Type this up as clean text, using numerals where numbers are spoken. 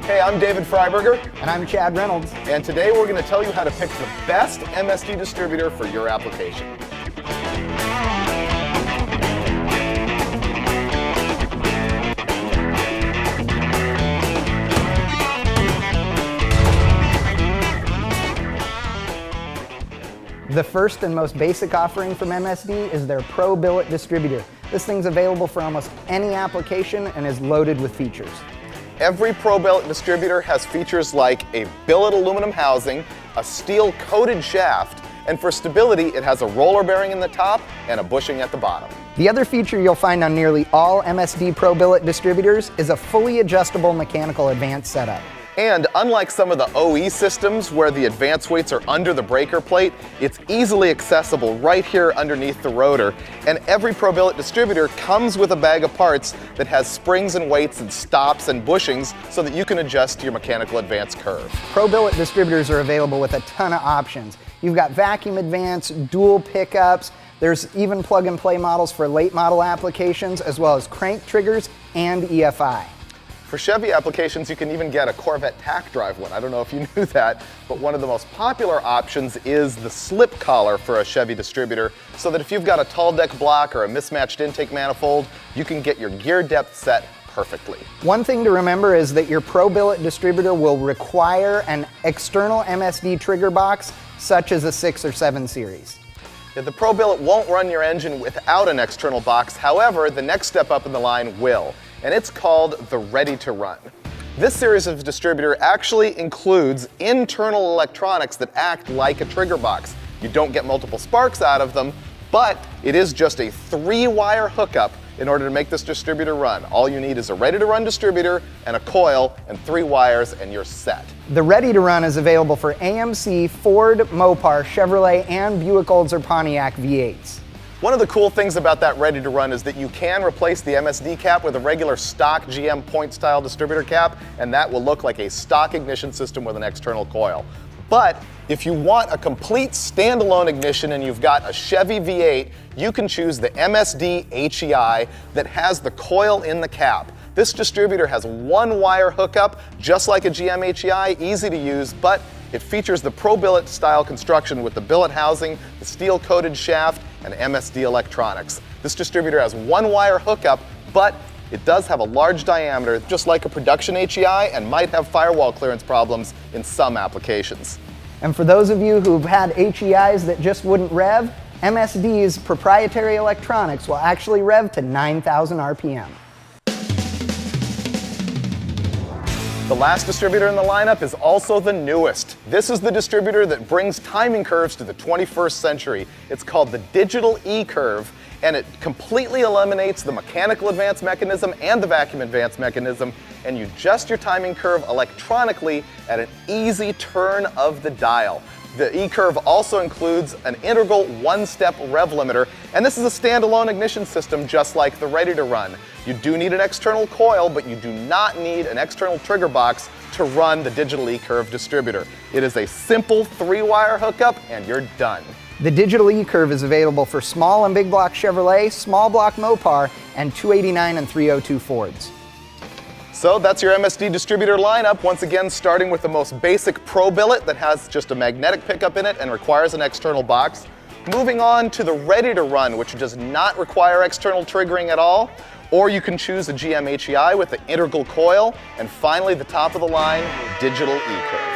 Hey, I'm David Freiberger. And I'm Chad Reynolds. And today we're going to tell you how to pick the best MSD distributor for your application. The first and most basic offering from MSD is their Pro Billet distributor. This thing's available for almost any application and is loaded with features. Every Pro Billet distributor has features like a billet aluminum housing, a steel coated shaft, and for stability it has a roller bearing in the top and a bushing at the bottom. The other feature you'll find on nearly all MSD Pro Billet distributors is a fully adjustable mechanical advance setup. And unlike some of the OE systems where the advance weights are under the breaker plate, it's easily accessible right here underneath the rotor. And every Pro Billet distributor comes with a bag of parts that has springs and weights and stops and bushings so that you can adjust your mechanical advance curve. Pro Billet distributors are available with a ton of options. You've got vacuum advance, dual pickups, there's even plug and play models for late model applications, as well as crank triggers and EFI. For Chevy applications, you can even get a Corvette tack drive one. I don't know if you knew that, but one of the most popular options is the slip collar for a Chevy distributor, so that if you've got a tall deck block or a mismatched intake manifold, you can get your gear depth set perfectly. One thing to remember is that your Pro Billet distributor will require an external MSD trigger box, such as a 6 or 7 series. The Pro Billet won't run your engine without an external box. However, the next step up in the line will, and it's called the Ready to Run. This series of distributor actually includes internal electronics that act like a trigger box. You don't get multiple sparks out of them, but it is just a 3-wire hookup in order to make this distributor run. All you need is a Ready to Run distributor and a coil and 3 wires and you're set. The Ready to Run is available for AMC, Ford, Mopar, Chevrolet, and Buick Olds or Pontiac V8s. One of the cool things about that Ready to Run is that you can replace the MSD cap with a regular stock GM point style distributor cap, and that will look like a stock ignition system with an external coil. But if you want a complete standalone ignition and you've got a Chevy V8, you can choose the MSD HEI that has the coil in the cap. This distributor has 1-wire hookup, just like a GM HEI, easy to use, but it features the Pro Billet style construction with the billet housing, the steel coated shaft, and MSD electronics. This distributor has 1-wire hookup, but it does have a large diameter, just like a production HEI, and might have firewall clearance problems in some applications. And for those of you who've had HEIs that just wouldn't rev, MSD's proprietary electronics will actually rev to 9,000 RPM. The last distributor in the lineup is also the newest. This is the distributor that brings timing curves to the 21st century. It's called the Digital E-Curve, and it completely eliminates the mechanical advance mechanism and the vacuum advance mechanism, and you adjust your timing curve electronically at an easy turn of the dial. The E-Curve also includes an integral 1-step rev limiter, and this is a standalone ignition system just like the Ready to Run. You do need an external coil, but you do not need an external trigger box to run the Digital E-Curve distributor. It is a simple 3-wire hookup and you're done. The Digital E-Curve is available for small and big block Chevrolet, small block Mopar, and 289 and 302 Fords. So that's your MSD distributor lineup, once again starting with the most basic Pro Billet that has just a magnetic pickup in it and requires an external box. Moving on to the Ready to Run, which does not require external triggering at all, or you can choose a GM HEI with the integral coil, and finally the top of the line, Digital E-Curve.